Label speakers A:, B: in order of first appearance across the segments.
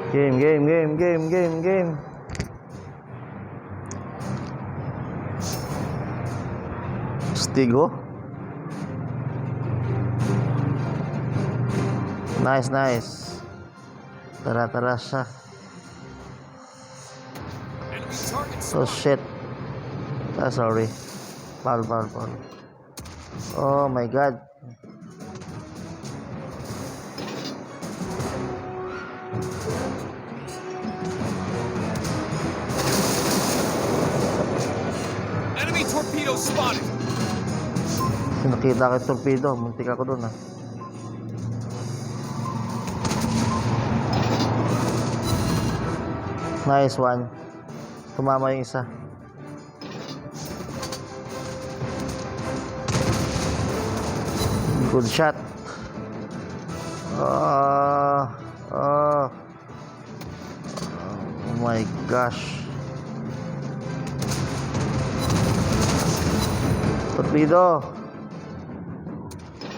A: Game. Stigo. Nice. Tara siya. Oh shit. Sorry. Foul. Oh my god.
B: Enemy torpedo spotted.
A: Nakita ko yung torpedo. Muntik ako dun Nice one. Tumama yung isa. Good shot. Oh my gosh. Torpedo.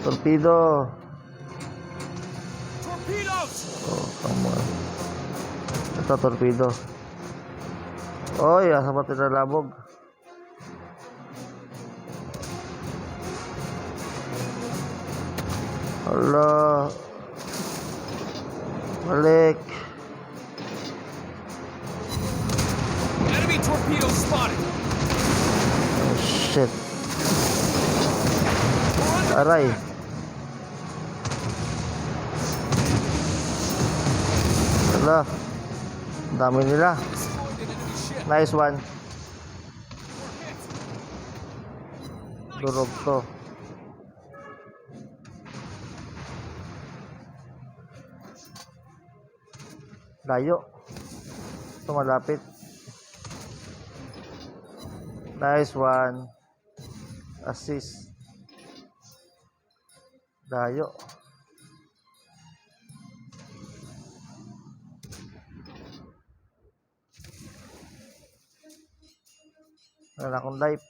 B: Torpedoes.
A: Oh, come on. Ito, torpedo. Oy, asa ba tinalabog? Hala. Balik.
B: Enemy torpedo spotted.
A: Oh, shit. Aray. Hala. Ang dami nila.
B: Destroyed an enemy ship.
A: Nice one.
B: We're hit.
A: Durog to. Layo. Ito malapit. Nice one. Assist. Layo. Wala akong life.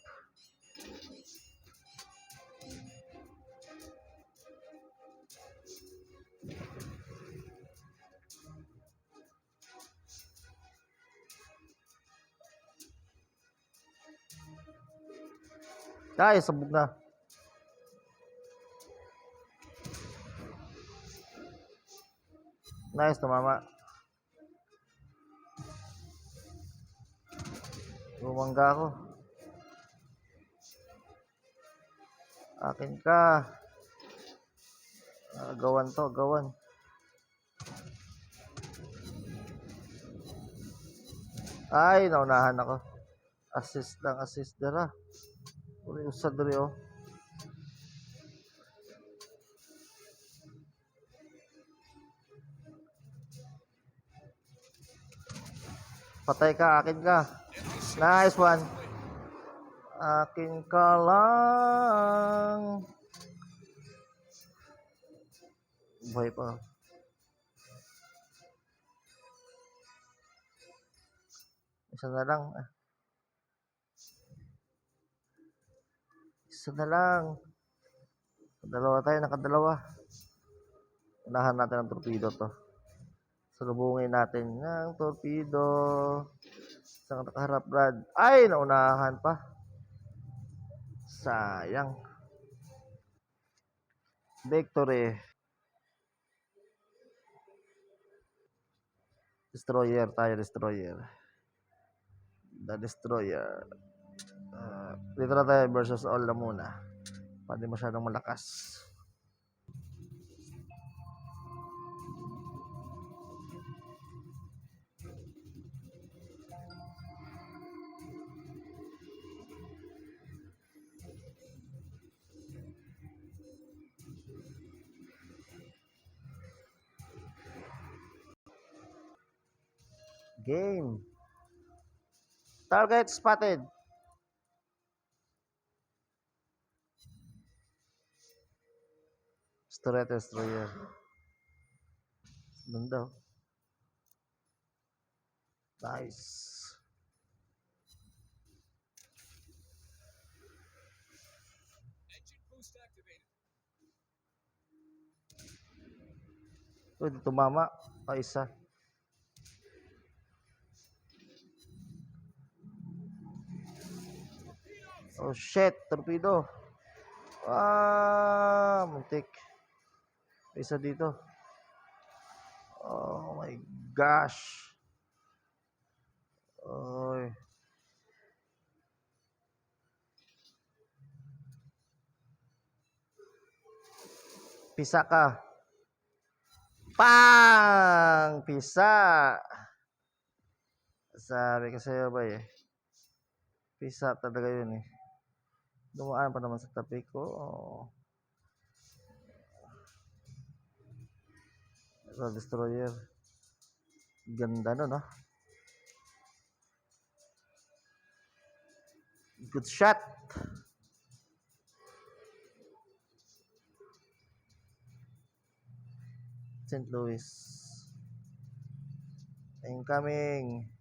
A: Ay, sabog na. Nice, tumama. Bumangga ako. Akin ka. Gawan. Ay, naunahan ako. Assist dara. Uli usad diri oh. Patay ka, akin ka. Nice one. Akin ka lang. Buhay pa. Isa na lang. Dalawa tayo, nakadalawa. Unahan natin ang torpedo to. Salubungin natin ng torpedo. Isang nakaharap, Brad. Ay, naunahan pa. Sayang. Victory. Destroyer tayo, destroyer. The destroyer. Dito na tayo versus all na muna. Pwede masyadong malakas. Game. Target spotted. Destroyer. Doon daw. Nice.
B: Engine boost activated.
A: Pwede tumama. Isa. Oh shit, torpedo. Muntik. Isa dito. Oh my gosh. Oy. Pisa ka. Pang! Pisa. Sabi ko sa'yo ba eh. Pisa talaga yun eh. Dumaan pa naman sa tabi ko. Oh. Ito, destroyer. Ganda nun, no? Good shot. St. Louis. Incoming.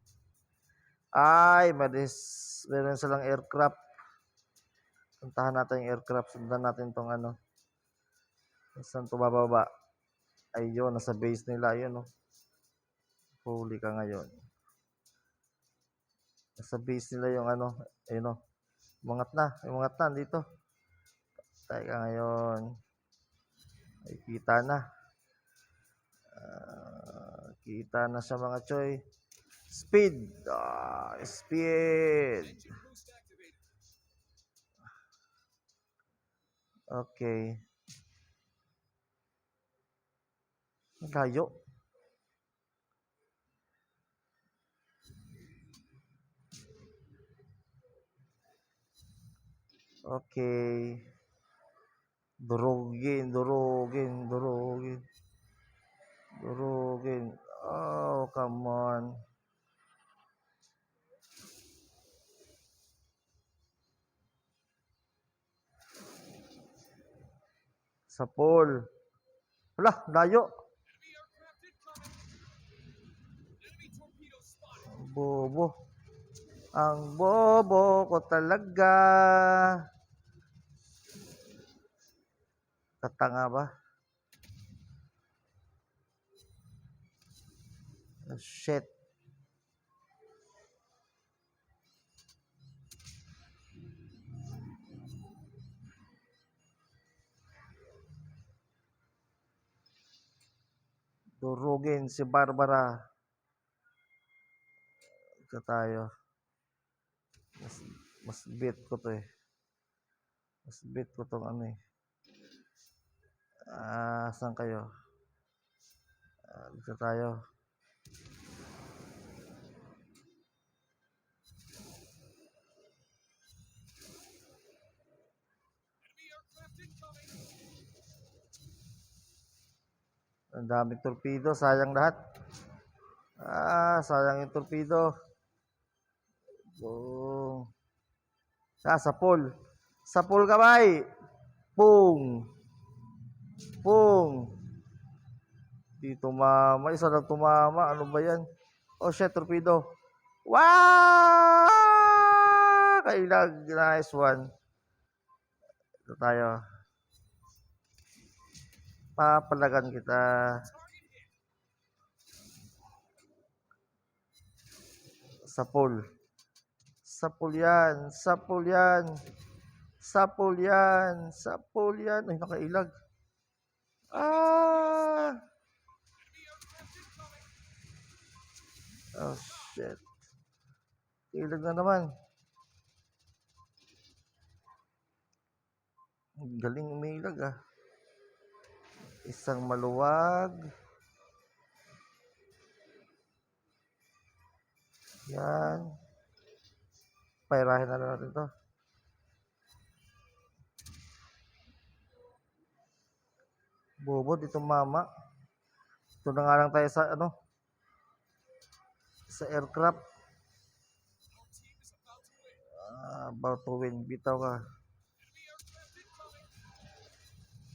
A: Ay, meron silang aircraft. Puntahan natin yung aircraft. Sundan natin tong ano. Saan ito bababa? Ayun, nasa base nila. Ayun, no? Huli ka ngayon. Nasa base nila yung ano. Ayun, no? Umangat na. Umangat na dito. Tayo ka ngayon. Ay, kita na. Kita na sa mga choy. Speed. Speed.
B: Engine boost activated.
A: Okay. Layo. Okay. Durugin. Oh, come on. Sa pole. Wala, layo.
B: Enemy aircraft incoming. Enemy torpedo spotted.
A: Bobo. Ang bobo ko talaga. Katanga ba? Oh, shit. Durugin si Barbara. Ito tayo. Mas beat ko to eh. Mas beat ko tong ano eh. Saan kayo? Dito tayo.
B: Enemy aircraft incoming.
A: Ang daming torpedo. Sayang lahat. Sayang yung torpedo. Boom. Sa pool. Sa pool kamay. Pung. Pung. Di tumama. Isa lang tumama. Ano ba yan? Oh shit, torpedo. Wow! Kailag. Nice one. Ito tayo. Papalagan kita.
B: Target hit.
A: Sa pool. Sa pool yan. Sa pool yan. Sa pool yan. Sa pool yan. Ay, nakailag.
B: Enemy aircraft incoming.
A: Oh, shit. Ilag na naman. Galing umilag ah. Isang maluwag. Yan. Pairahin na natin to. Bobo, dito mama. Ito na nga lang tayo sa ano. Sa aircraft.
B: Our team is about to win.
A: About to win. Bitaw ka.
B: Enemy aircraft incoming.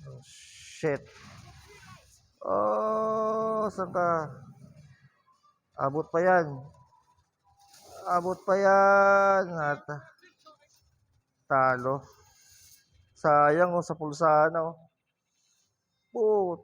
A: Oh, shit. Oh, saan ka? Abot pa yan. Abot pa yan. Talo. Sayang oh, sa pulsana oh. Put.